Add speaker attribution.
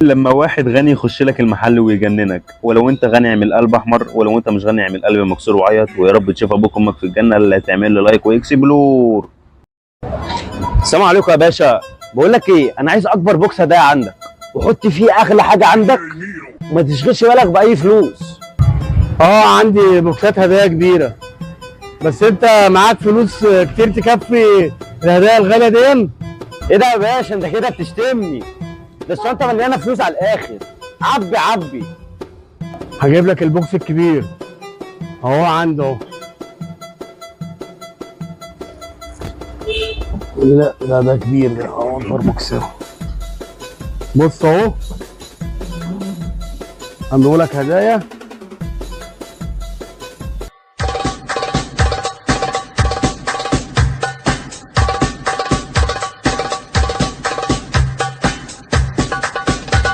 Speaker 1: لما واحد غني يخش لك المحل ويجننك، ولو انت غني اعمل قلب احمر، ولو انت مش غني اعمل قلب مكسور وعيط، ويا رب تشوف ابوك وامك في الجنه اللي هتعمل لي لايك واكسبلور.
Speaker 2: السلام عليكم يا باشا. بقول لك ايه، انا عايز اكبر بوكس هدايا عندك وحط فيه اغلى حاجه عندك وما تشغلش بالك باي فلوس.
Speaker 3: عندي بوكسات هدايا كبيرة، بس انت معاك فلوس كتير تكفي الهدايا الغالية دي؟
Speaker 2: ايه ده يا باشا، انت كده بتشتمني؟ ده الشنطه مليانه فلوس على الاخر. عبي عبي.
Speaker 3: هجيب لك البوكس الكبير اهو، عنده اهو. لا ده كبير، ده اهو اكبر بوكس اهو. بص اهو، عامله لك هدايا